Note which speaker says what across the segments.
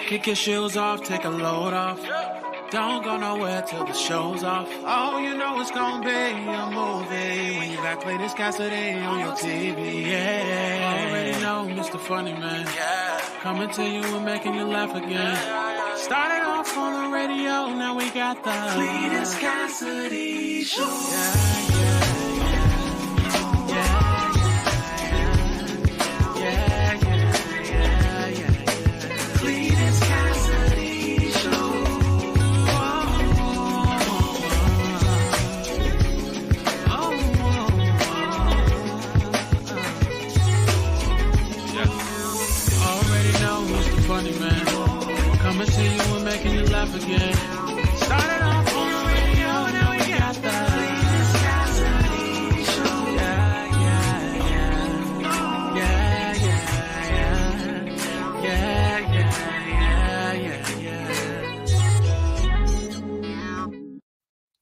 Speaker 1: Kick your shoes off, take a load off. Don't go nowhere till the show's off. Oh, you know it's gonna be a movie when you got Cletus Cassidy on your TV. Yeah, already know Mr. Funny Man. Coming to you and making you laugh again. Started off on the radio, now we got the Cletus Cassidy Show. Again. Started off on the radio, now we got the Cletus Cassidy Show.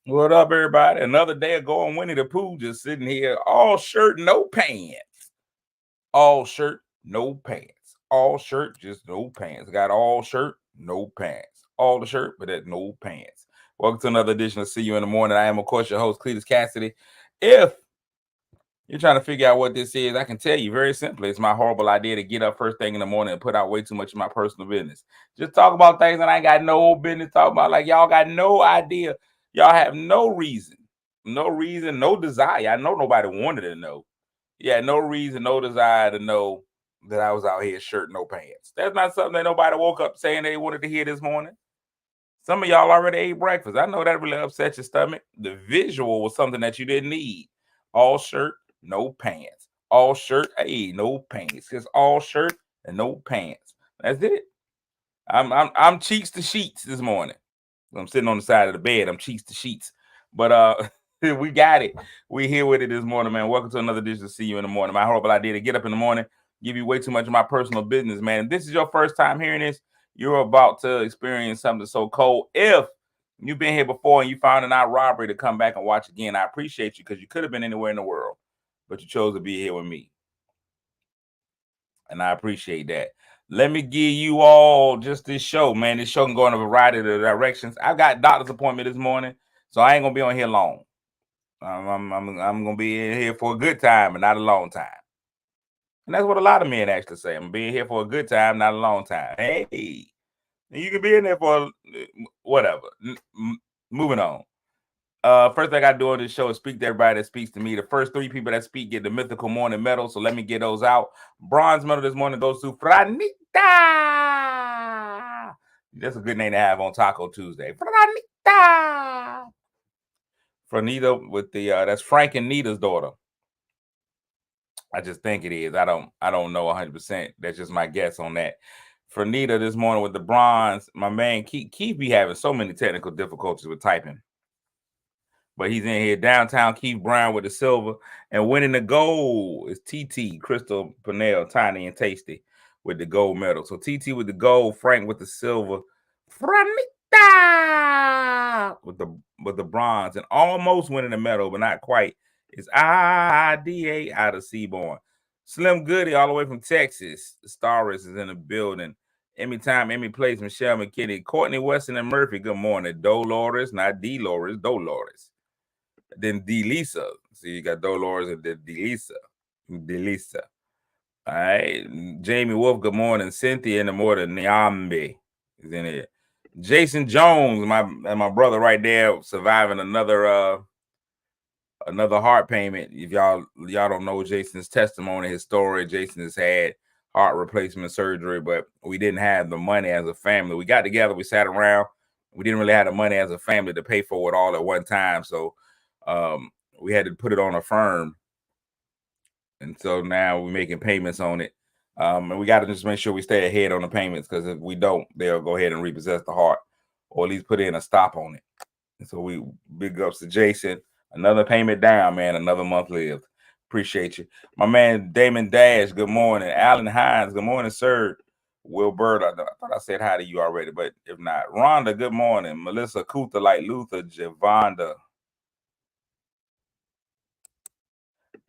Speaker 2: What up, everybody? Another day of going Winnie the Pooh, just sitting here, all shirt, no pants. All shirt, no pants. All shirt, just no pants. Got all shirt, no pants. All the shirt, but at no pants. Welcome to another edition of See You in the Morning. I am, of course, your host, Cletus Cassidy. If you're trying to figure out what this is, I can tell you very simply, it's my horrible idea to get up first thing in the morning and put out way too much of my personal business. Just talk about things that I ain't got no business talking about. Like, y'all got no idea. Y'all have no reason, no desire. I know nobody wanted to know. Yeah, no reason, no desire to know that I was out here shirt, no pants. That's not something that nobody woke up saying they wanted to hear this morning. Some of y'all already ate breakfast. I know that really upset your stomach. The visual was something that you didn't need. All shirt, no pants. All shirt, hey, no pants. Just all shirt and no pants. That's it. I'm cheeks to sheets this morning. I'm sitting on the side of the bed. I'm cheeks to sheets. But we got it. We here with it this morning, man. Welcome to another edition of See You in the Morning. My horrible idea to get up in the morning, give you way too much of my personal business, man. If this is your first time hearing this, you're about to experience something so cold. If you've been here before and you found an out robbery to come back and watch again, I appreciate you because you could have been anywhere in the world, but you chose to be here with me. And I appreciate that. Let me give you all just this show, man. This show can go in a variety of directions. I've got a doctor's appointment this morning, so I ain't going to be on here long. I'm going to be in here for a good time and not a long time. And that's what a lot of men actually say. I'm being here for a good time, not a long time. Hey, you can be in there for whatever. Moving on. First thing I got to do on this show is speak to everybody that speaks to me. The first 3 people that speak get the mythical morning medal, so let me get those out. Bronze medal this morning goes to Franita. That's a good name to have on Taco Tuesday. Franita. Franita with the that's Frank and Nita's daughter. I just think it is. I don't know 100%. That's just my guess on that. For Nita this morning with the bronze, my man Keith be having so many technical difficulties with typing. But he's in here. Downtown Keith Brown with the silver. And winning the gold is TT, Crystal Purnell, Tiny and Tasty with the gold medal. So TT with the gold, Frank with the silver, Franita with the bronze, and almost winning the medal, but not quite. It's IDA out of Seaborn. Slim Goody all the way from Texas. The Starris is in the building. Emmy Time, Emmy Place, Michelle McKinney, Courtney Weston and Murphy. Good morning. Dolores, not Dolores, Dolores. Then Delisa. So you got Dolores and then Delisa. Delisa. All right. Jamie Wolf, good morning. Cynthia in the morning. Nyambe is in here. Jason Jones, my brother right there, surviving another heart payment. If y'all don't know Jason's testimony, his story, Jason has had heart replacement surgery, but we didn't have the money as a family. We got together, we sat around. We didn't really have the money as a family to pay for it all at one time. So we had to put it on a firm. And so now we're making payments on it. And we got to just make sure we stay ahead on the payments, because if we don't, they'll go ahead and repossess the heart, or at least put in a stop on it. And so we big ups to Jason. Another payment down, man. Another month lived. Appreciate you. My man Damon Dash, good morning. Alan Hines, good morning, sir. Wilbert, I thought I said hi to you already, but if not. Rhonda, good morning. Melissa Kutha, like Luther, Javonda.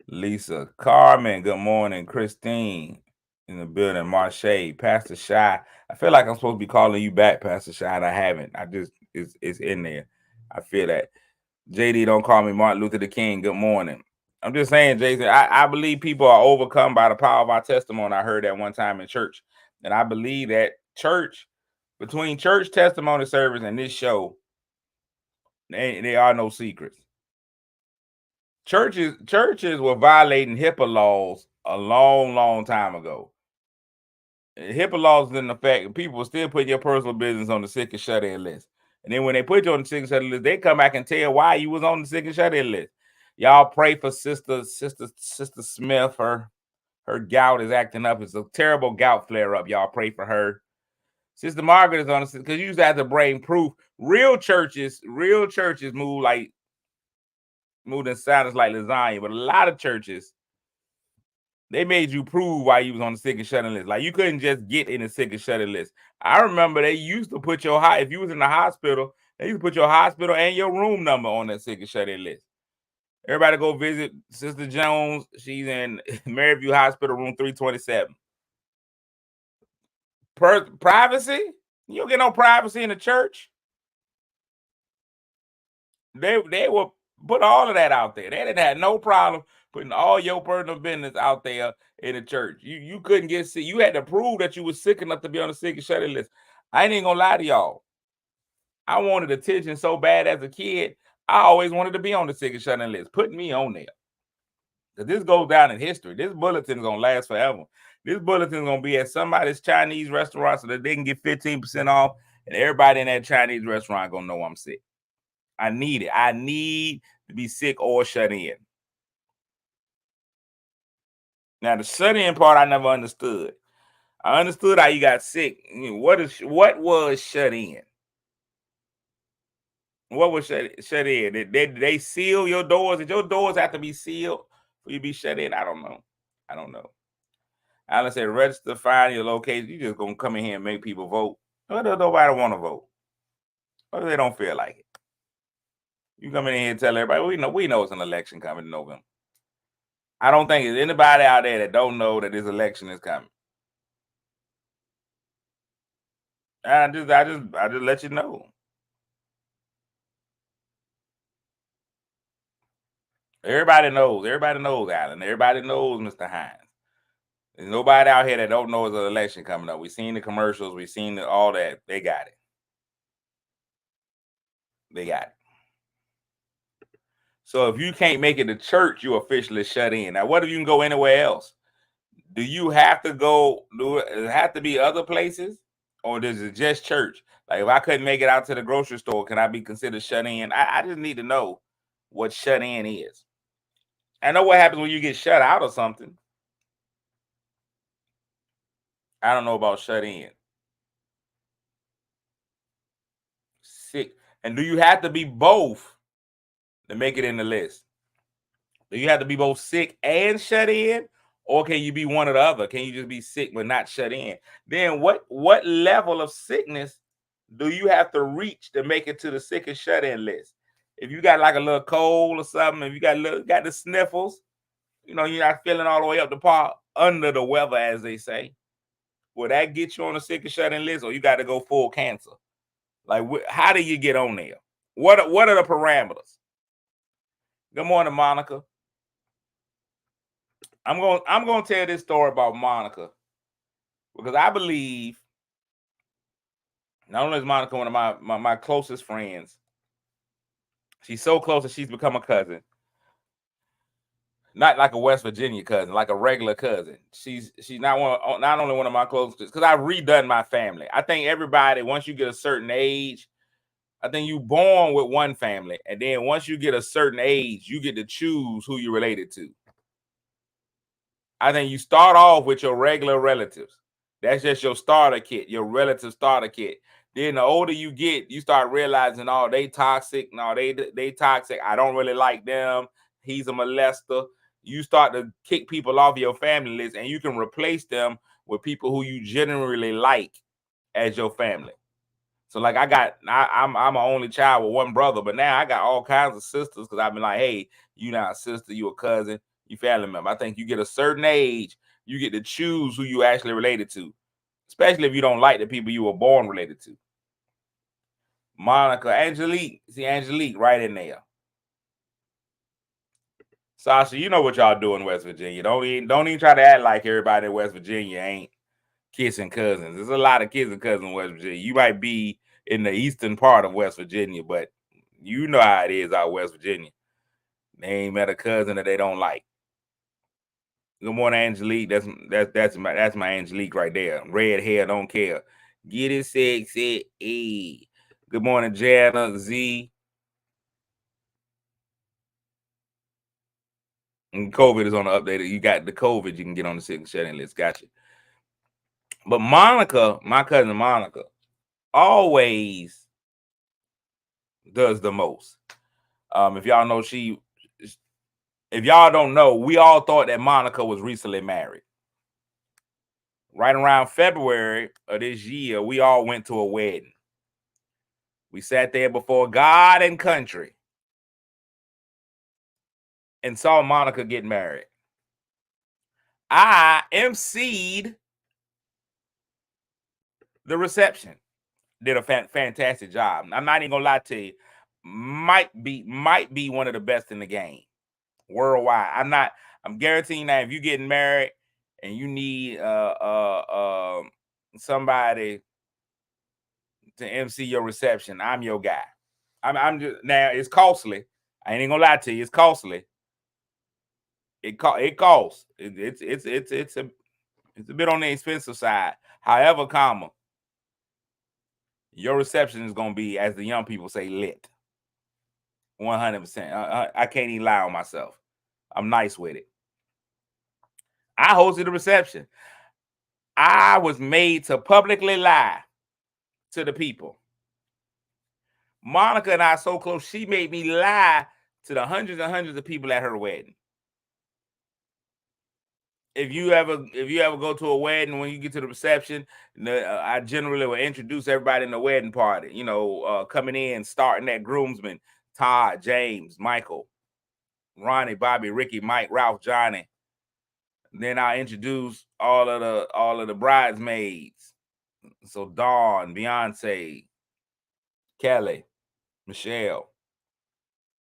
Speaker 2: Lisa Carmen, good morning. Christine, in the building. Marche, Pastor Shy. I feel like I'm supposed to be calling you back, Pastor Shy, and I haven't. I just it's in there. I feel that. JD, don't call me Martin Luther the King. Good morning. I'm just saying, Jason, I believe people are overcome by the power of our testimony. I heard that one time in church. And I believe that between church testimony service and this show, there are no secrets. Churches were violating HIPAA laws a long time ago. HIPAA laws is in effect. People still put your personal business on the sick and shut-in list. And then when they put you on the sick and shut-in list, they come back and tell why you was on the sick and shut-in list. Y'all pray for Sister Smith. Her gout is acting up. It's a terrible gout flare-up. Y'all pray for her. Sister Margaret is on the because you used to have to bring proof. Real churches move in silence like lasagna, but a lot of churches, they made you prove why you was on the sick and shut-in list. Like you couldn't just get in the sick and shut-in list. I remember they used to put if you was in the hospital, they used to put your hospital and your room number on that sick and shut-in list. Everybody go visit Sister Jones. She's in Maryview Hospital, room 327. Privacy? You don't get no privacy in the church. They will put all of that out there. They didn't have no problem putting all your personal business out there in the church. You couldn't get sick. You had to prove that you were sick enough to be on the sick and shut-in list. I ain't even gonna lie to y'all. I wanted attention so bad as a kid. I always wanted to be on the sick and shut-in list. Put me on there. This goes down in history. This bulletin is gonna last forever. This bulletin is gonna be at somebody's Chinese restaurant so that they can get 15% off, and everybody in that Chinese restaurant gonna know I'm sick. I need it. I need to be sick or shut in. Now the shut-in part I never understood. I understood how you got sick. What was shut in? What was shut in? Did they seal your doors? Did your doors have to be sealed for you to be shut in? I don't know. Alan said, register, find your location. You just gonna come in here and make people vote. What does nobody want to vote? What if they don't feel like it? You come in here and tell everybody, we know it's an election coming in November. I don't think there's anybody out there that don't know that this election is coming. I just let you know. Everybody knows, Alan. Everybody knows Mr. Hines. There's nobody out here that don't know there's an election coming up. We've seen the commercials, we've seen all that. They got it. So if you can't make it to church, you're officially shut in. Now, what if you can go anywhere else? Do you have to go? Do it have to be other places, or is it just church? Like if I couldn't make it out to the grocery store, can I be considered shut in? I just need to know what shut in is. I know what happens when you get shut out of something. I don't know about shut in. Sick. And do you have to be both to make it in the list? Do you have to be both sick and shut in? Or can you be one or the other? Can you just be sick but not shut in? Then what level of sickness do you have to reach to make it to the sick and shut in list? If you got like a little cold or something, if you got the sniffles, you're not feeling all the way up the par under the weather, as they say. Will that get you on the sick and shut in list, or you got to go full cancer? Like, how do you get on there? What are the parameters? Good morning, Monica. I'm going to tell this story about Monica because I believe not only is Monica one of my closest friends, she's so close that she's become a cousin. Not like a West Virginia cousin, like a regular cousin. She's not only one of my closest, because I've redone my family. I think everybody, once you get a certain age, I think you're born with one family, and then once you get a certain age, you get to choose who you're related to. I think you start off with your regular relatives. That's just your starter kit, your relative starter kit. Then the older you get, you start realizing, oh, they toxic. No, they toxic. I don't really like them. He's a molester. You start to kick people off your family list, and you can replace them with people who you generally like as your family. So like I'm an only child with one brother, but now I got all kinds of sisters because I've been like, hey, you not a sister, you a cousin, you family member. I think you get a certain age, You get to choose who you actually related to, especially if you don't like the people you were born related to. Monica, Angelique. See Angelique right in there. Sasha, you know what y'all do in West Virginia. Don't even try to act like everybody in West Virginia ain't kissing cousins. There's a lot of kissing cousins in West Virginia. You might be in the eastern part of West Virginia, but you know how it is out West Virginia. They ain't met a cousin that they don't like. Good morning, Angelique. That's my Angelique right there. Red hair, don't care. Get it sexy. Good morning, Jana Z. And COVID is on the update. You got the COVID, you can get on the sick and shedding list. Gotcha. But Monica, my cousin Monica, always does the most. If y'all know, if y'all don't know, we all thought that Monica was recently married. Right around February of this year, we all went to a wedding. We sat there before God and country and saw Monica get married. I emceed the reception. Did a fantastic job. I'm not even gonna lie to you. Might be one of the best in the game worldwide. I'm guaranteeing that if you're getting married and you need somebody to MC your reception, I'm your guy. I'm just, now it's costly. I ain't gonna lie to you, it's costly. It costs. It's a bit on the expensive side. However, your reception is gonna be, as the young people say, lit. 100%. I can't even lie on myself. I'm nice with it. I hosted the reception. I was made to publicly lie to the people. Monica and I are so close, she made me lie to the hundreds and hundreds of people at her wedding. If you ever go to a wedding, when you get to the reception, I generally will introduce everybody in the wedding party. You know, coming in, starting that groomsmen: Todd, James, Michael, Ronnie, Bobby, Ricky, Mike, Ralph, Johnny. Then I introduce all of the bridesmaids. So Dawn, Beyonce, Kelly, Michelle.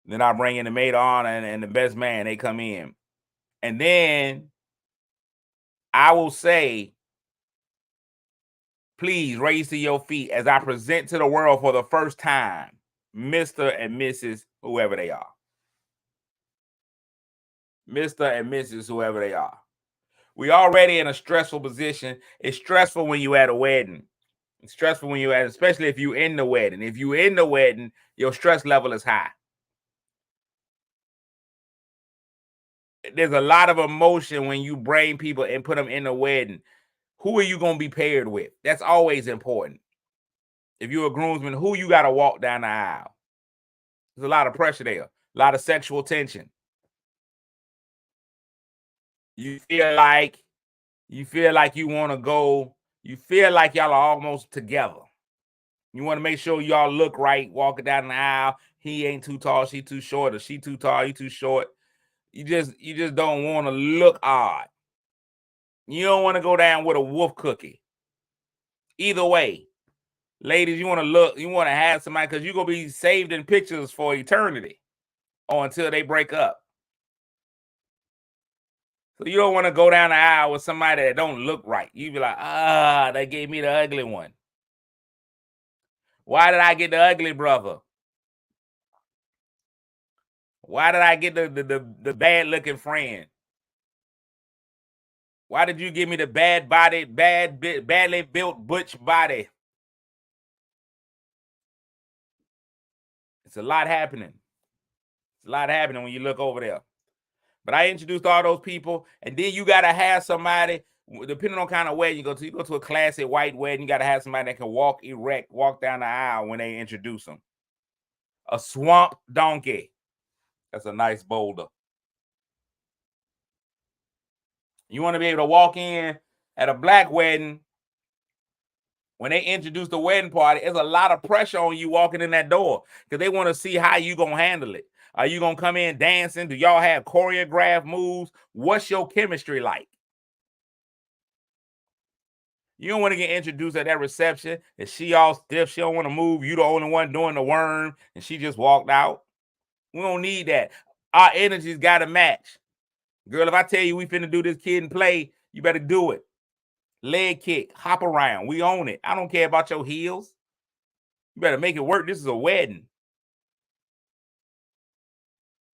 Speaker 2: Then I bring in the maid of honor and the best man. They come in, and then I will say, please raise to your feet as I present to the world for the first time, Mr. and Mrs. whoever they are. Mr. and Mrs. whoever they are. We already in a stressful position. It's stressful when you at a wedding. It's stressful when you at, especially if you in the wedding. If you in the wedding, your stress level is high. There's a lot of emotion when you bring people and put them in the wedding. Who are you going to be paired with? That's always important. If you're a groomsman, who you got to walk down the aisle? There's a lot of pressure there, a lot of sexual tension. You feel like you want to go. You feel like y'all are almost together. You want to make sure y'all look right walking down the aisle. He ain't too tall, she too short, or she too tall, you too short. You just don't want to look odd. You don't want to go down with a wolf cookie. Either way, ladies, you want to have somebody, because you're going to be saved in pictures for eternity or until they break up. So you don't want to go down the aisle with somebody that don't look right. You be like, they gave me the ugly one. Why did I get the ugly brother? Why did I get the bad looking friend? Why did you give me the badly built butch body? It's a lot happening. It's a lot happening when you look over there. But I introduced all those people, and then you got to have somebody, depending on kind of wedding you go to a classic white wedding, you got to have somebody that can walk erect, walk down the aisle when they introduce them. A swamp donkey. That's a nice boulder. You want to be able to walk in at a black wedding. When they introduce the wedding party, there's a lot of pressure on you walking in that door, because they want to see how you going to handle it. Are you going to come in dancing? Do y'all have choreographed moves? What's your chemistry like? You don't want to get introduced at that reception and she all stiff. She don't want to move. You the only one doing the worm and she just walked out. We don't need that. Our energies got to match. Girl, if I tell you we finna do this kid and play, you better do it. Leg kick, hop around. We own it. I don't care about your heels. You better make it work. This is a wedding.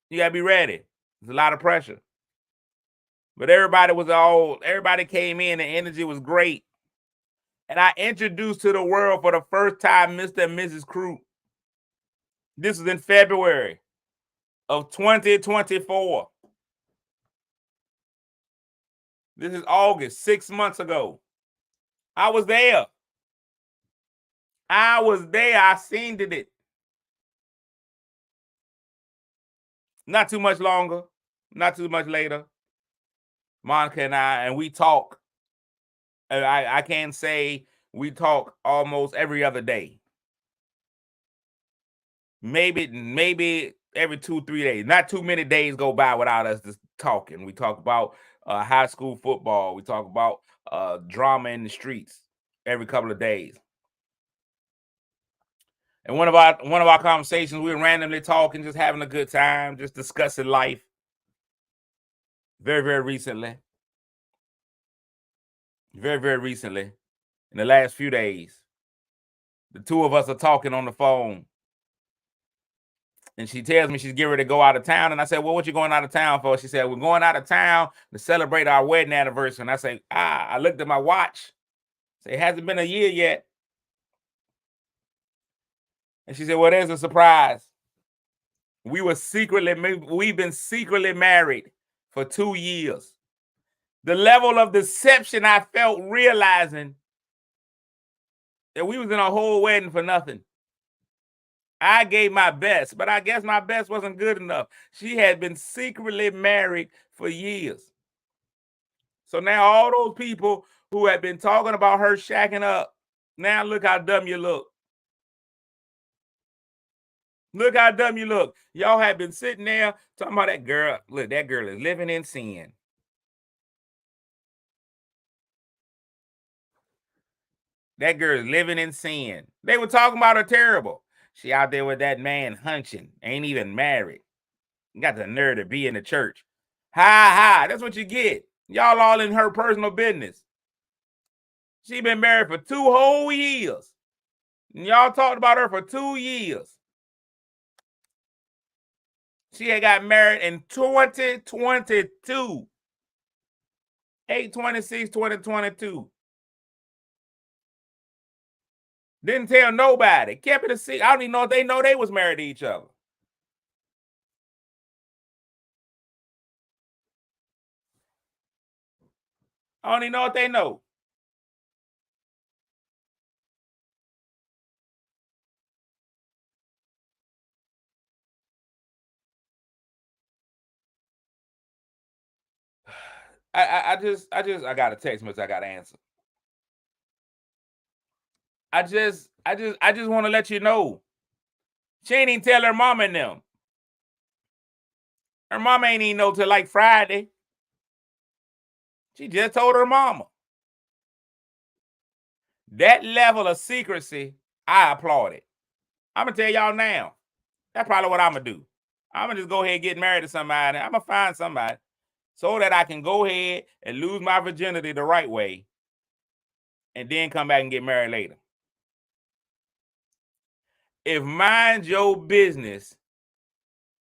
Speaker 2: You got to be ready. There's a lot of pressure. But everybody came in. The energy was great. And I introduced to the world for the first time Mr. and Mrs. Crew. This was in February of 2024. This is August, 6 months ago. I was there. I seen it. Not too much longer. Not too much later. Monica and we talk. I can say we talk almost every other day. Maybe every 2-3 days. Not too many days go by without us just talking. We talk about high school football. We talk about drama in the streets every couple of days. And one of our conversations, we were randomly talking, just having a good time, just discussing life. Very, very recently. Very, very recently. In the last few days. The two of us are talking on the phone. And she tells me she's getting ready to go out of town. And I said, well, what you going out of town for? She said, we're going out of town to celebrate our wedding anniversary. And I said, I looked at my watch. I said, it hasn't been a year yet. And she said, well, there's a surprise. We've been secretly married for 2 years. The level of deception I felt realizing that we was in a whole wedding for nothing. I gave my best, but I guess my best wasn't good enough. She had been secretly married for years. So now all those people who had been talking about her shacking up, now look how dumb you look. Look how dumb you look. Y'all have been sitting there talking about that girl. Look, that girl is living in sin. That girl is living in sin. They were talking about her terrible. She out there with that man hunching, ain't even married. Got the nerve to be in the church. Ha. That's what you get. Y'all all in her personal business. She been married for 2 whole years. And y'all talked about her for 2 years. She had got married in 2022. 8/26/2022. Didn't tell nobody. Kept it a secret. I don't even know if they know they was married to each other. I don't even know if they know. I got a text message I got to answer. I just want to let you know. She ain't even tell her mama and them. Her mama ain't even know till like Friday. She just told her mama. That level of secrecy, I applaud it. I'm going to tell y'all now. That's probably what I'm going to do. I'm going to just go ahead and get married to somebody. I'm going to find somebody so that I can go ahead and lose my virginity the right way and then come back and get married later. If Mind Your Business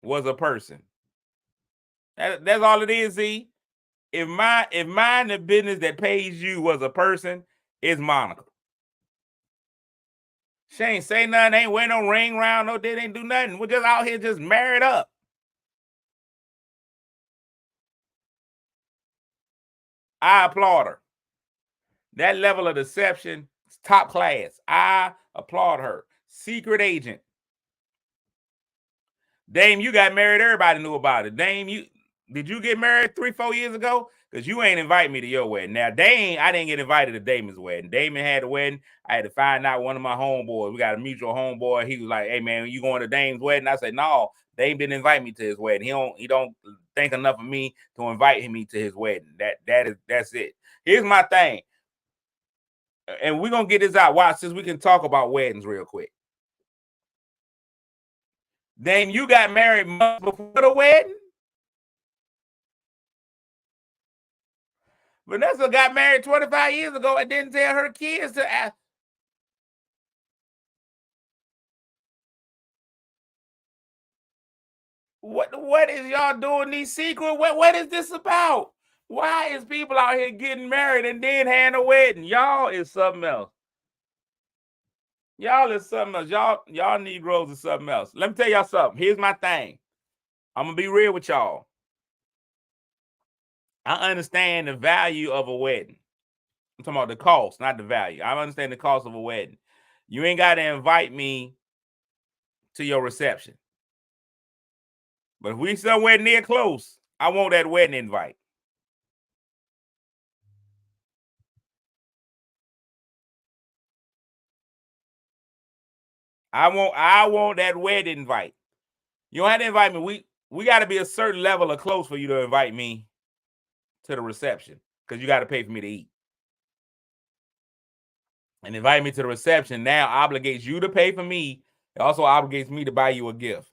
Speaker 2: was a person, that's all it is, Z. If Mind the Business that pays you was a person, it's Monica. She ain't say nothing, ain't wear no ring round, no, they ain't do nothing. We're just out here just married up. I applaud her. That level of deception is top class. I applaud her. Secret agent. Dame, you got married. Everybody knew about it. Dame, did you get married 3-4 years ago? Because you ain't invite me to your wedding. Now, Dame, I didn't get invited to Damon's wedding. Damon had a wedding. I had to find out one of my homeboys. We got a mutual homeboy. He was like, hey, man, you going to Dame's wedding? I said, no, Dame didn't invite me to his wedding. He don't think enough of me to invite me to his wedding. That's it. Here's my thing. And we're gonna get this out. Watch, since we can talk about weddings real quick. Dame, you got married months before the wedding? Vanessa got married 25 years ago and didn't tell her kids to ask. What is y'all doing these secret? What is this about? Why is people out here getting married and then having a wedding? Y'all is something else. Y'all is something else. Y'all Negroes is something else. Let me tell y'all something. Here's my thing. I'm gonna be real with y'all. I understand the value of a wedding. I'm talking about the cost, not the value. I understand the cost of a wedding. You ain't got to invite me to your reception. But if we somewhere near close, I want that wedding invite. I want that wedding invite. You don't have to invite me. We got to be a certain level of close for you to invite me to the reception, because you got to pay for me to eat. And invite me to the reception now obligates you to pay for me. It also obligates me to buy you a gift.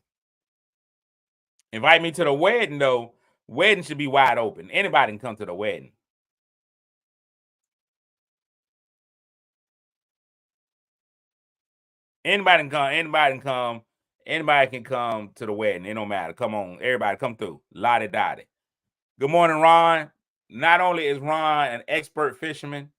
Speaker 2: Invite me to the wedding, though. Wedding should be wide open. Anybody can come to the wedding. Anybody can come to the wedding. It don't matter. Come on, everybody come through. Lottie Dottie. Good morning, Ron. Not only is Ron an expert fisherman,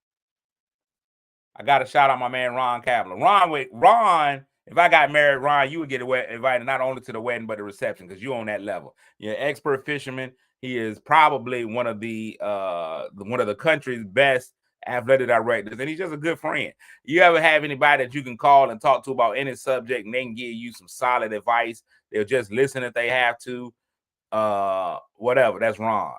Speaker 2: I got to shout out my man Ron Kaplan. Ron, if I got married, Ron, you would get invited not only to the wedding but the reception, because you're on that level. You're an expert fisherman. He is probably one of the country's best athletic directors, and he's just a good friend. You ever have anybody that you can call and talk to about any subject, and they can give you some solid advice? They'll just listen if they have to. Whatever. That's Ron.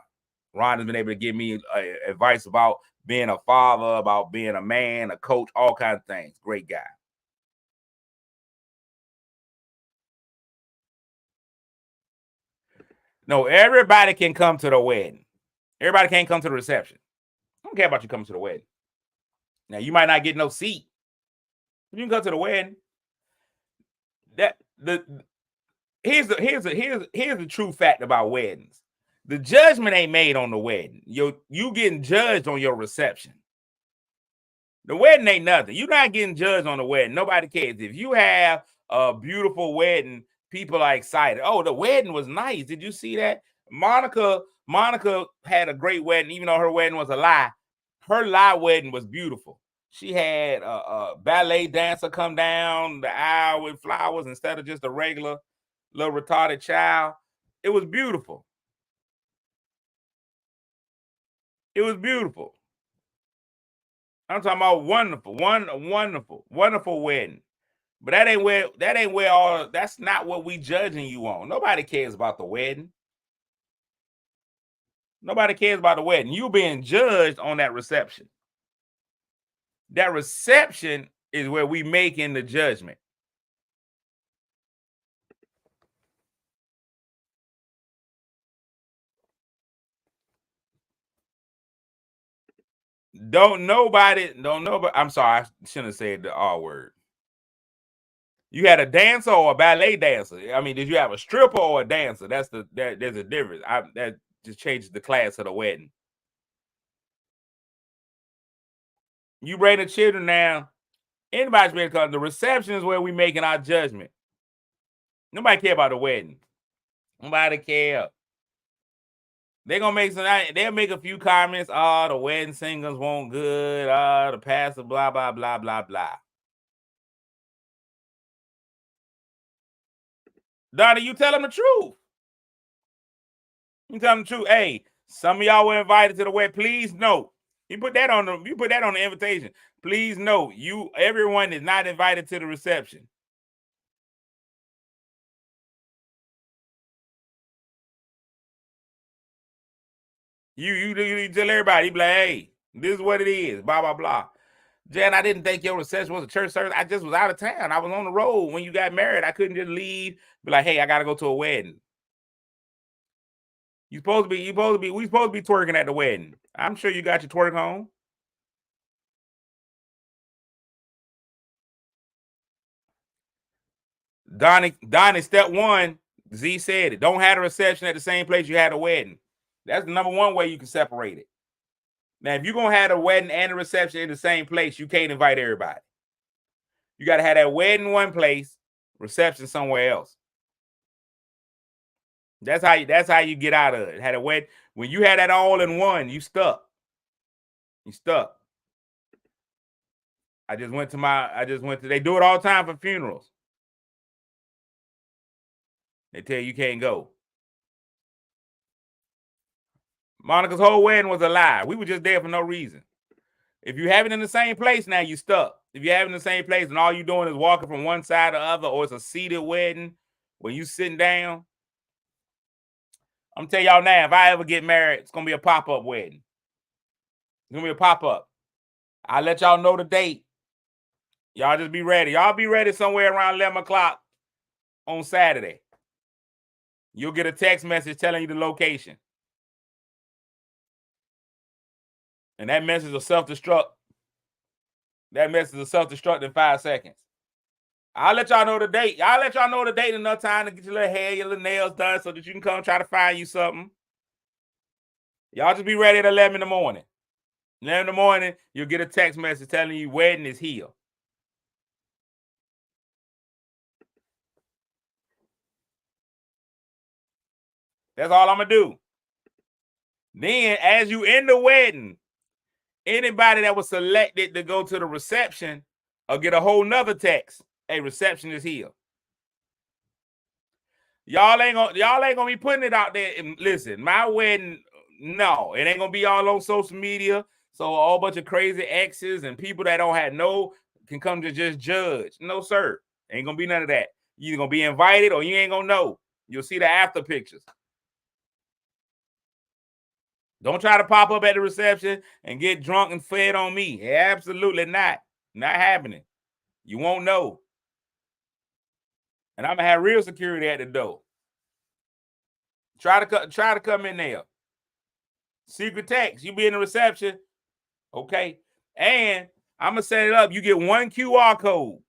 Speaker 2: Ron has been able to give me advice about being a father, about being a man, a coach, all kinds of things. Great guy. No, everybody can come to the wedding. Everybody can't come to the reception. I don't care about you coming to the wedding. Now, you might not get no seat. You can come to the wedding. Here's the true fact about weddings. The judgment ain't made on the wedding. You getting judged on your reception. The wedding ain't nothing. You're not getting judged on the wedding. Nobody cares. If you have a beautiful wedding, people are excited. Oh, the wedding was nice. Did you see that? Monica had a great wedding, even though her wedding was a lie. Her lie wedding was beautiful. She had a ballet dancer come down the aisle with flowers instead of just a regular little retarded child. It was beautiful. It was beautiful. I'm talking about wonderful wedding. But that's not what we judging you on. Nobody cares about the wedding. Nobody cares about the wedding. You being judged on that reception. That reception is where we making the judgment. Don't nobody. I'm sorry, I shouldn't have said the R word. You had a dancer or a ballet dancer. I mean, did you have a stripper or a dancer? There's a difference. That just changes the class of the wedding. You bring the children now. Anybody's ready to come. The reception is where we making our judgment. Nobody care about the wedding. Nobody care. They're gonna make they'll make a few comments. Oh, the wedding singers won't good. Oh, the pastor, blah, blah, blah, blah, blah. Donnie, you tell them the truth. You tell them the truth. Hey, some of y'all were invited to the wedding. Please note. You put that on the invitation. Please note, everyone is not invited to the reception. You tell everybody, you be like, hey, this is what it is, blah, blah, blah. Jan, I didn't think your reception was a church service. I just was out of town. I was on the road when you got married. I couldn't just leave. Be like, hey, I gotta go to a wedding. We supposed to be twerking at the wedding. I'm sure you got your twerk on. Donnie, step one, Z said it. Don't have a reception at the same place you had a wedding. That's the number one way you can separate it. Now, if you're going to have a wedding and a reception in the same place, you can't invite everybody. You got to have that wedding one place, reception somewhere else. That's how you get out of it. Had a wedding. When you had that all in one, you stuck. You stuck. They do it all the time for funerals. They tell you can't go. Monica's whole wedding was a lie. We were just there for no reason. If you have it in the same place, now you stuck. If you have it in the same place and all you're doing is walking from one side to the other, or it's a seated wedding when you sitting down, I'm telling y'all now, if I ever get married, it's going to be a pop-up wedding. It's going to be a pop-up. I'll let y'all know the date. Y'all just be ready. Y'all be ready somewhere around 11 o'clock on Saturday. You'll get a text message telling you the location. And that message will self-destruct. That message will self-destruct in 5 seconds. I'll let y'all know the date. I'll let y'all know the date enough time to get your little hair, your little nails done so that you can come try to find you something. Y'all just be ready at 11 in the morning. 11 in the morning, you'll get a text message telling you wedding is here. That's all I'm going to do. Then, as you in the wedding, anybody that was selected to go to the reception will get a whole nother text. Hey, reception is here. Y'all ain't gonna be putting it out there. And listen, my wedding, no, it ain't gonna be all on social media. So a whole bunch of crazy exes and people that don't have can come to just judge. No, sir. Ain't gonna be none of that. You either gonna be invited or you ain't gonna know. You'll see the after pictures. Don't try to pop up at the reception and get drunk and fed on me. Absolutely not. Not happening. You won't know. And I'm gonna have real security at the door. Try to come in there. Secret text. You be in the reception. Okay. And I'm gonna set it up. You get one QR code.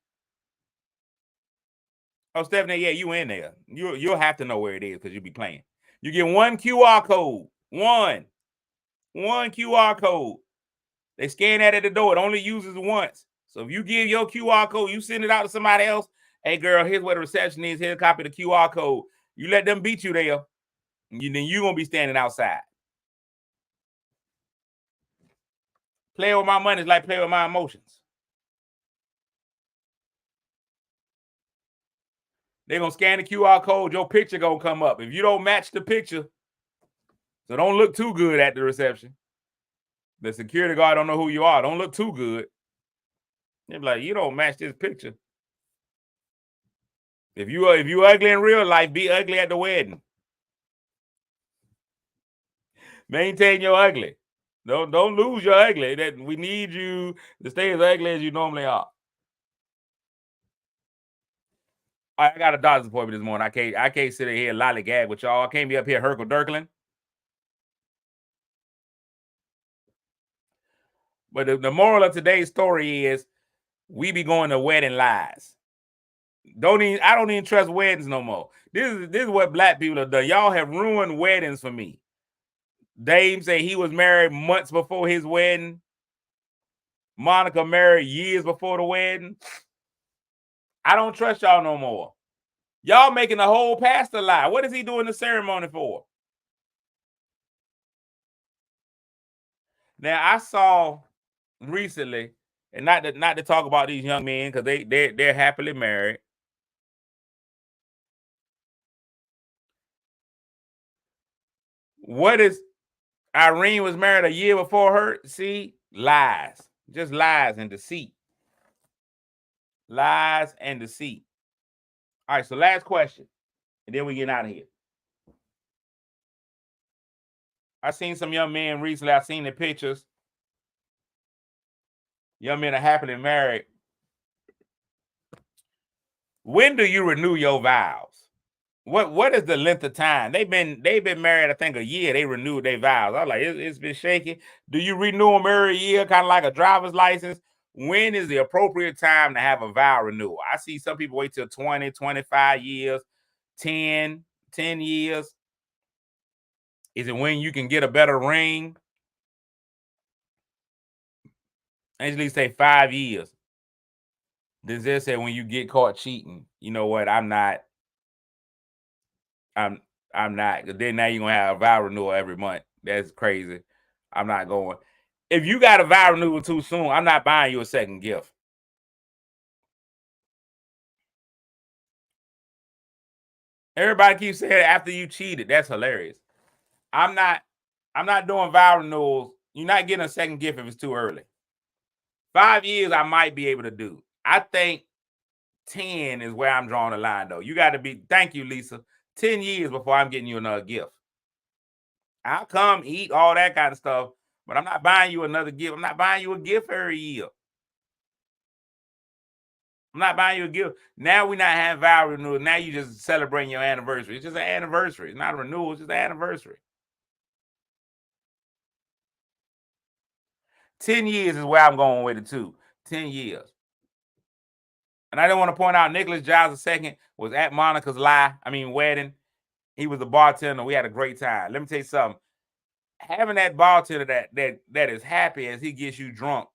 Speaker 2: Oh, Stephanie, yeah, you in there. You'll have to know where it is because you'll be playing. You get one QR code. One QR code. They scan that at the door. It only uses once. So if you give your QR code, you send it out to somebody else. Hey, girl, here's where the reception is. Here's a copy of the QR code. You let them beat you there. Then you're going to be standing outside. Playing with my money is like playing with my emotions. They're going to scan the QR code. Your picture going to come up. If you don't match the picture, so don't look too good at the reception. The security guard don't know who you are. Don't look too good. They're like, you don't match this picture. If you ugly in real life, be ugly at the wedding. Maintain your ugly. Don't lose your ugly. That we need you to stay as ugly as you normally are. I got a doctor's appointment this morning. I can't sit here and lollygag with y'all. I can't be up here herkle-durkling. But the moral of today's story is we be going to wedding lies. I don't even trust weddings no more. This is what black people have done. Y'all have ruined weddings for me. Dame said he was married months before his wedding. Monica married years before the wedding. I don't trust y'all no more. Y'all making the whole pastor lie. What is he doing the ceremony for? Now I saw recently, and not to talk about these young men because they're happily married. What is Irene was married a year before her? See, lies, just lies and deceit. Lies and deceit. All right, so last question, and then we get out of here. I seen some young men recently. I seen the pictures. Young men are happily married. When do you renew your vows? What is the length of time? They've been married, I think, a year. They renewed their vows. I was like, it's been shaky. Do you renew them every year, kind of like a driver's license? When is the appropriate time to have a vow renewal? I see some people wait till 20, 25 years, 10 years. Is it when you can get a better ring? Angela say 5 years. Denzel said when you get caught cheating, you know what? I'm not. Then now you're gonna have a vow renewal every month. That's crazy. I'm not going. If you got a vow renewal too soon, I'm not buying you a second gift. Everybody keeps saying after you cheated. That's hilarious. I'm not doing vow renewals. You're not getting a second gift if it's too early. 5 years I might be able to do. I think 10 is where I'm drawing the line, though. You got to be, thank you, Lisa, 10 years before I'm getting you another gift. I'll come eat all that kind of stuff, but I'm not buying you another gift. I'm not buying you a gift every year. I'm not buying you a gift. Now we're not having vow renewal. Now you just celebrating your anniversary. It's just an anniversary. It's not a renewal. It's just an anniversary. 10 years is where I'm going with it too. 10 years. And I don't want to point out Nicholas Giles II was at Monica's wedding. He was a bartender. We had a great time. Let me tell you something. Having that bartender that is happy as he gets you drunk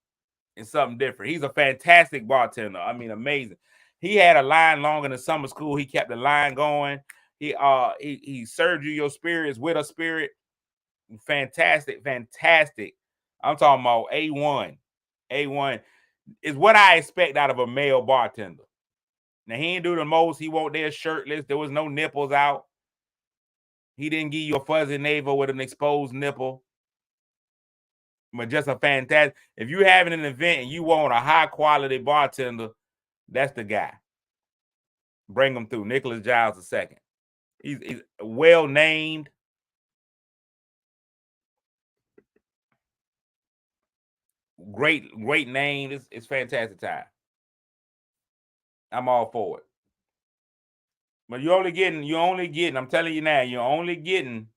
Speaker 2: is something different. He's a fantastic bartender. I mean, amazing. He had a line long in the summer school. He kept the line going. He served you your spirits with a spirit. Fantastic. I'm talking about A1. A1 is what I expect out of a male bartender. Now, he didn't do the most. He won't there shirtless. There was no nipples out. He didn't give you a fuzzy navel with an exposed nipple. But just a fantastic. If you're having an event and you want a high-quality bartender, that's the guy. Bring him through. Nicholas Giles II. He's well-named. Great name. It's fantastic time. I'm all for it. But you're only getting, I'm telling you now, you're only getting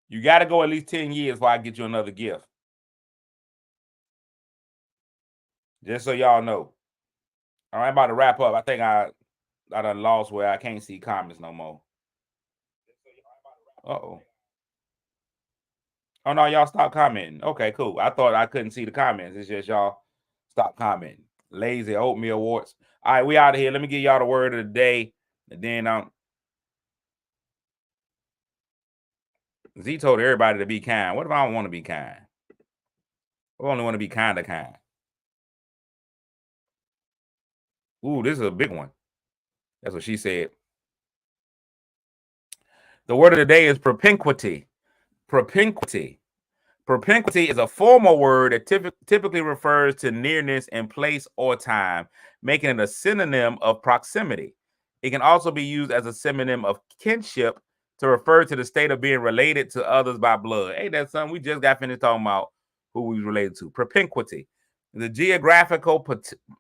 Speaker 2: you got to go at least 10 years before I get you another gift. Just so y'all know. All right, I'm about to wrap up. I think I done lost where I can't see comments no more. Uh-oh. Oh, no, y'all stop commenting. Okay, cool. I thought I couldn't see the comments. It's just y'all stop commenting. Lazy oatmeal warts. All right, we out of here. Let me give y'all the word of the day. And then Z told everybody to be kind. What if I don't want to be kind? I only want to be kind of kind. Ooh, this is a big one. That's what she said. The word of the day is propinquity. Propinquity. Propinquity is a formal word that typically refers to nearness in place or time, making it a synonym of proximity. It can also be used as a synonym of kinship to refer to the state of being related to others by blood. Hey, that's something we just got finished talking about who we related to. Propinquity. The geographical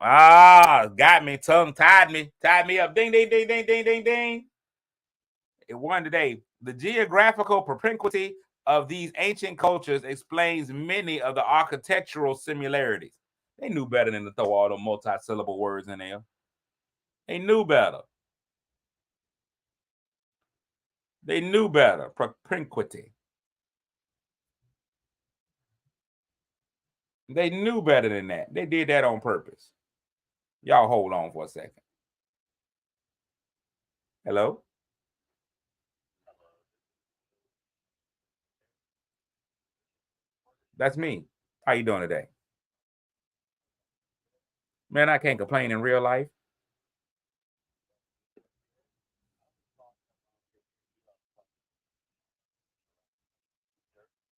Speaker 2: got me, tongue tied me up. Ding, ding, ding, ding, ding, ding, ding. It won today. The geographical propinquity of these ancient cultures explains many of the architectural similarities. They knew better than to throw all the multi-syllable words in there. They knew better. They knew better. Propinquity. They knew better than that. They did that on purpose. Y'all hold on for a second. Hello? That's me. How you doing today? Man, I can't complain in real life.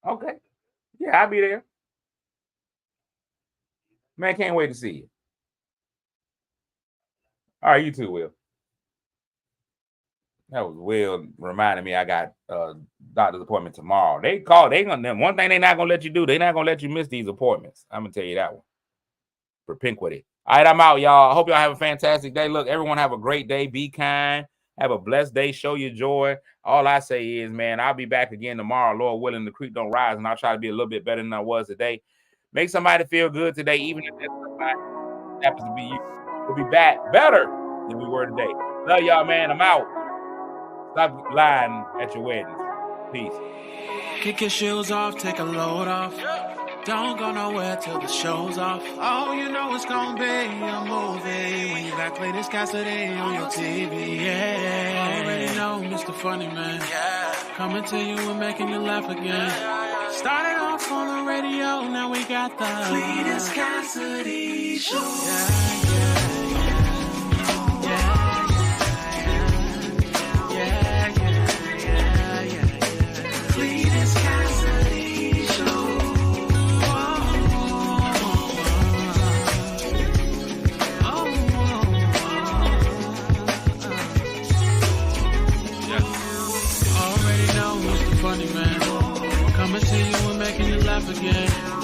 Speaker 2: Okay. Yeah, I'll be there. Man, can't wait to see you. All right, you too, Will. That was Will reminding me I got a doctor's appointment tomorrow. They call, one thing they're not gonna let you do, they're not gonna let you miss these appointments. I'm gonna tell you that one. Propinquity. All right, I'm out, y'all. I hope y'all have a fantastic day. Look, everyone have a great day. Be kind. Have a blessed day. Show your joy. All I say is, man, I'll be back again tomorrow. Lord willing, the creek don't rise, and I'll try to be a little bit better than I was today. Make somebody feel good today, even if that somebody happens to be you. We'll be back better than we were today. Love y'all, man. I'm out. Stop lying at your weddings. Peace.
Speaker 1: Kick your shoes off, take a load off. Don't go nowhere till the show's off. Oh, you know it's gonna be a movie when you got Cletus Cassidy on your TV. Yeah, already know Mr. Funny Man. Coming to you and making you laugh again. Started off on the radio, now we got the Cletus Cassidy Show. Funny Man, coming to you and making you laugh again.